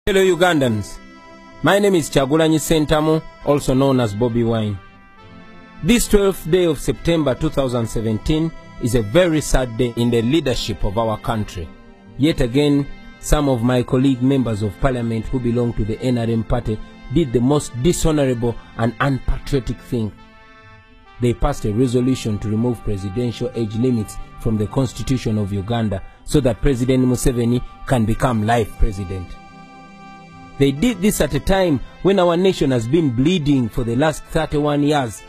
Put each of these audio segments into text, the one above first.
Hello Ugandans, my name is Kyagulanyi Ssentamu, also known as Bobi Wine. This 12th day of September 2017 is a very sad day in the leadership of our country. Yet again, some of my colleague members of parliament who belong to the NRM party did the most dishonorable and unpatriotic thing. They passed a resolution to remove presidential age limits from the constitution of Uganda so that President Museveni can become life president. They did this at a time when our nation has been bleeding for the last 31 years.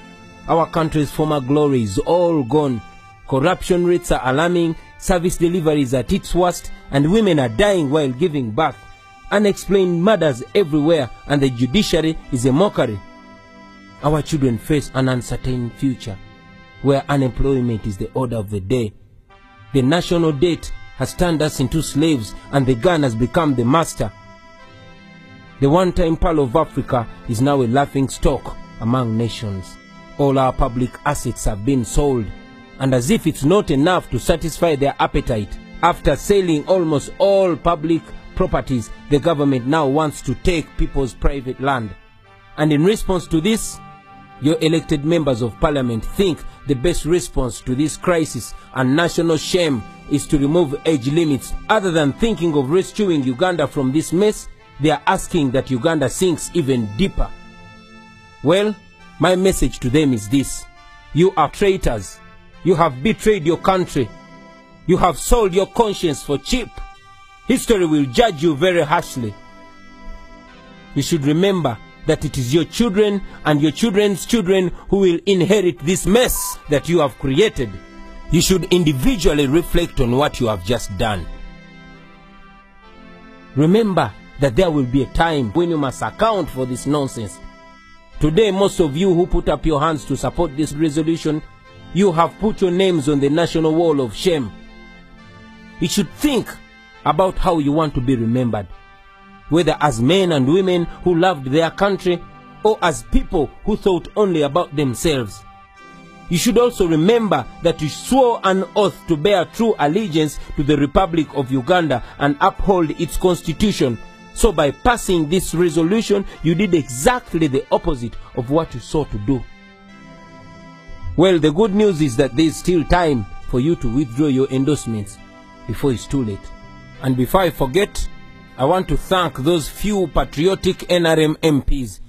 Our country's former glory is all gone. Corruption rates are alarming, service deliveries at its worst, and women are dying while giving birth. Unexplained murders everywhere, and the judiciary is a mockery. Our children face an uncertain future, where unemployment is the order of the day. The national debt has turned us into slaves, and the gun has become the master. The one-time pearl of Africa is now a laughing stock among nations. All our public assets have been sold, and as if it's not enough to satisfy their appetite, after selling almost all public properties, the government now wants to take people's private land. And in response to this, your elected members of parliament think the best response to this crisis and national shame is to remove age limits. Other than thinking of rescuing Uganda from this mess, they are asking that Uganda sinks even deeper. Well, my message to them is this: you are traitors. You have betrayed your country. You have sold your conscience for cheap. History will judge you very harshly. You should remember that it is your children and your children's children who will inherit this mess that you have created. You should individually reflect on what you have just done. Remember that there will be a time when you must account for this nonsense. Today, most of you who put up your hands to support this resolution, you have put your names on the national wall of shame. You should think about how you want to be remembered, whether as men and women who loved their country or as people who thought only about themselves. You should also remember that you swore an oath to bear true allegiance to the Republic of Uganda and uphold its constitution. So by passing this resolution, you did exactly the opposite of what you sought to do. Well, the good news is that there is still time for you to withdraw your endorsements before it's too late. And before I forget, I want to thank those few patriotic NRM MPs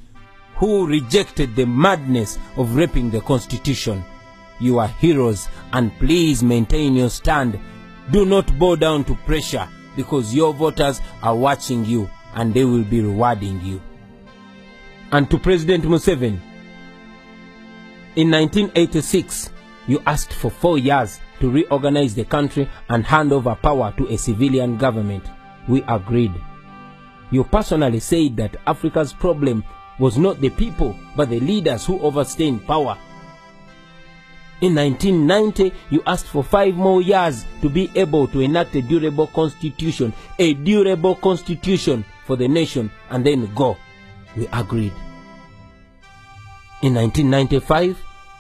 who rejected the madness of raping the Constitution. You are heroes, and please maintain your stand. Do not bow down to pressure, because your voters are watching you and they will be rewarding you. And to President Museveni, in 1986, you asked for 4 years to reorganize the country and hand over power to a civilian government. We agreed. You personally said that Africa's problem was not the people, but the leaders who overstay in power. In 1990, you asked for 5 more years to be able to enact a durable constitution for the nation, and then go. We agreed. In 1995,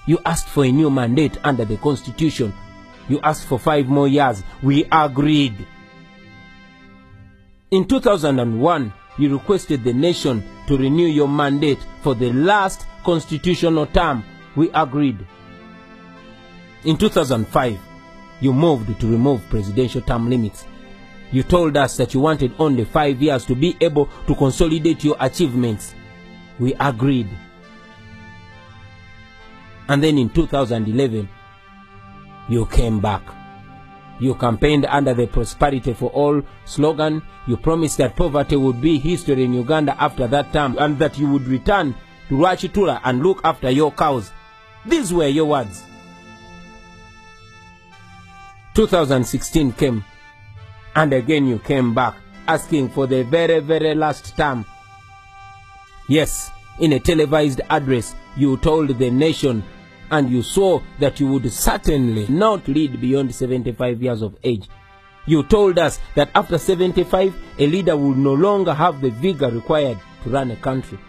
you asked for a new mandate under the constitution. You asked for 5 more years. We agreed. In 2001, you requested the nation to renew your mandate for the last constitutional term. We agreed. In 2005, you moved to remove presidential term limits. You told us that you wanted only 5 years to be able to consolidate your achievements. We agreed. And then in 2011, you came back. You campaigned under the Prosperity for All slogan. You promised that poverty would be history in Uganda after that term, and that you would return to Rwachitura and look after your cows. These were your words. 2016 came, and again you came back, asking for the very last term. Yes, in a televised address, you told the nation, and you swore that you would certainly not lead beyond 75 years of age. You told us that after 75, a leader would no longer have the vigor required to run a country.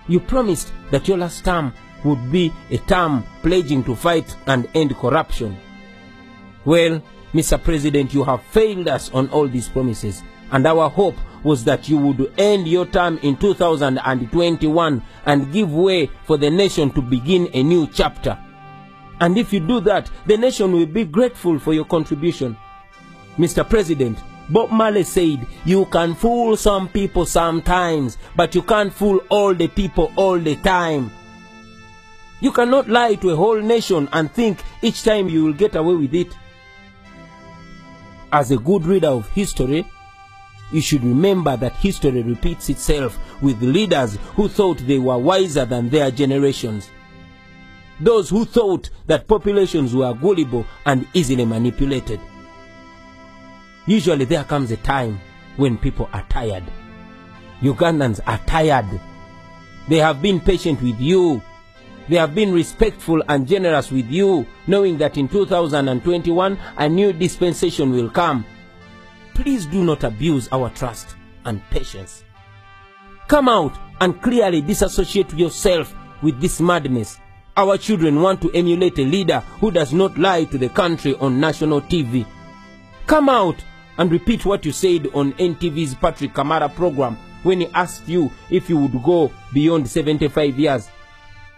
You promised that your last term would be a term pledging to fight and end corruption. Well, Mr. President, you have failed us on all these promises, and our hope was that you would end your term in 2021 and give way for the nation to begin a new chapter. And if you do that, the nation will be grateful for your contribution. Mr. President, Bob Marley said, you can fool some people sometimes, but you can't fool all the people all the time. You cannot lie to a whole nation and think each time you will get away with it. As a good reader of history, you should remember that history repeats itself with leaders who thought they were wiser than their generations. Those who thought that populations were gullible and easily manipulated. Usually there comes a time when people are tired. Ugandans are tired. They have been patient with you. They have been respectful and generous with you, knowing that in 2021 a new dispensation will come. Please do not abuse our trust and patience. Come out and clearly disassociate yourself with this madness. Our children want to emulate a leader who does not lie to the country on national TV. Come out and repeat what you said on NTV's Patrick Kamara program when he asked you if you would go beyond 75 years.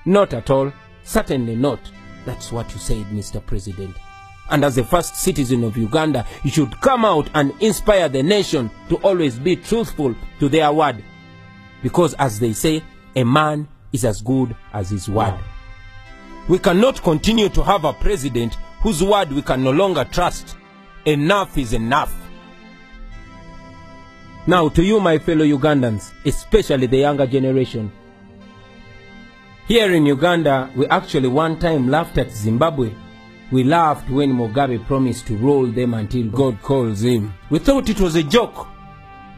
Not at all. Certainly not. That's what you said, Mr. President. And as the first citizen of Uganda, you should come out and inspire the nation to always be truthful to their word. Because as they say, a man is as good as his word. We cannot continue to have a president whose word we can no longer trust. Enough is enough. Now to you, my fellow Ugandans, especially the younger generation. Here in Uganda, we actually one time laughed at Zimbabwe. We laughed when Mugabe promised to roll them until God calls him. We thought it was a joke.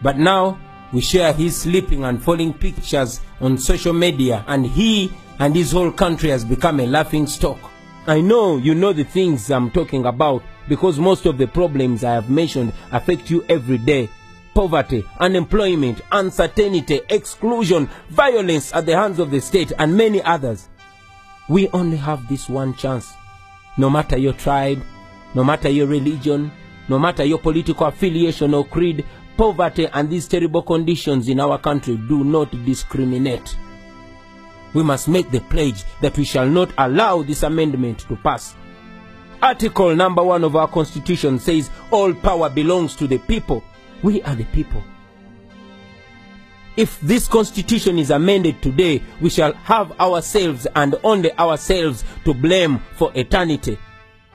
But now, we share his sleeping and falling pictures on social media, and he and his whole country has become a laughing stock. I know you know the things I'm talking about, because most of the problems I have mentioned affect you every day. Poverty, unemployment, uncertainty, exclusion, violence at the hands of the state, and many others. We only have this one chance. No matter your tribe, no matter your religion, no matter your political affiliation or creed, poverty and these terrible conditions in our country do not discriminate. We must make the pledge that we shall not allow this amendment to pass. Article number 1 of our Constitution says all power belongs to the people. We are the people. If this constitution is amended today, we shall have ourselves and only ourselves to blame for eternity.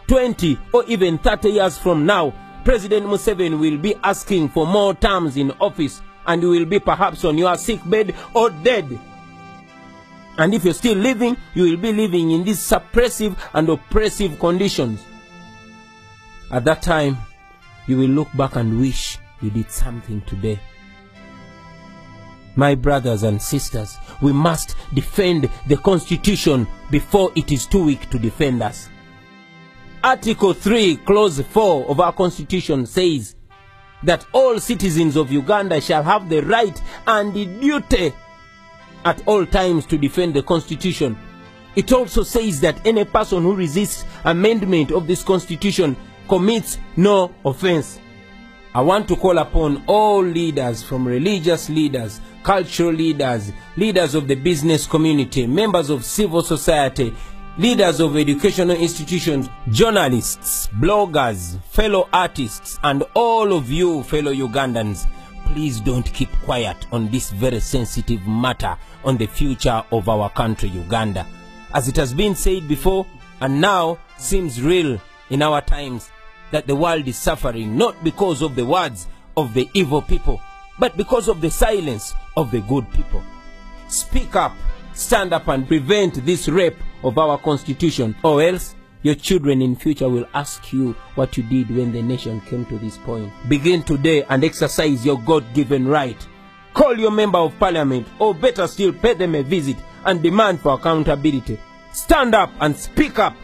20 or even 30 years from now, President Museveni will be asking for more terms in office, and you will be perhaps on your sick bed or dead. And if you're still living, you will be living in these suppressive and oppressive conditions. At that time, you will look back and wish you did something today. My brothers and sisters, we must defend the Constitution before it is too weak to defend us. Article 3, Clause 4 of our Constitution says that all citizens of Uganda shall have the right and the duty at all times to defend the Constitution. It also says that any person who resists amendment of this Constitution commits no offense. I want to call upon all leaders, from religious leaders, cultural leaders, leaders of the business community, members of civil society, leaders of educational institutions, journalists, bloggers, fellow artists, and all of you fellow Ugandans. Please don't keep quiet on this very sensitive matter on the future of our country, Uganda. As it has been said before, and now seems real in our times, that the world is suffering not because of the words of the evil people, but because of the silence of the good people. Speak up, stand up and prevent this rape of our Constitution, or else your children in future will ask you what you did when the nation came to this point. Begin today and exercise your God-given right. Call your member of parliament, or better still, pay them a visit and demand for accountability. Stand up and speak up.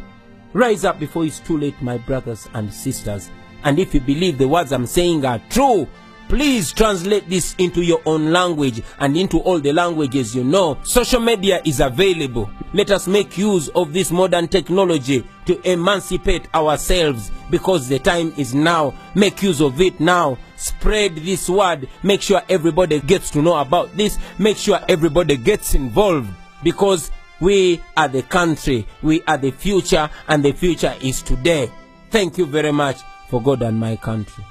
Rise up before it's too late, my brothers and sisters. And if you believe the words I'm saying are true, please translate this into your own language and into all the languages you know. Social media is available. Let us make use of this modern technology to emancipate ourselves, because the time is now. Make use of it now. spread this word. Make sure everybody gets to know about this. Make sure everybody gets involved, because we are the country, we are the future, and the future is today. Thank you very much. For God and my country.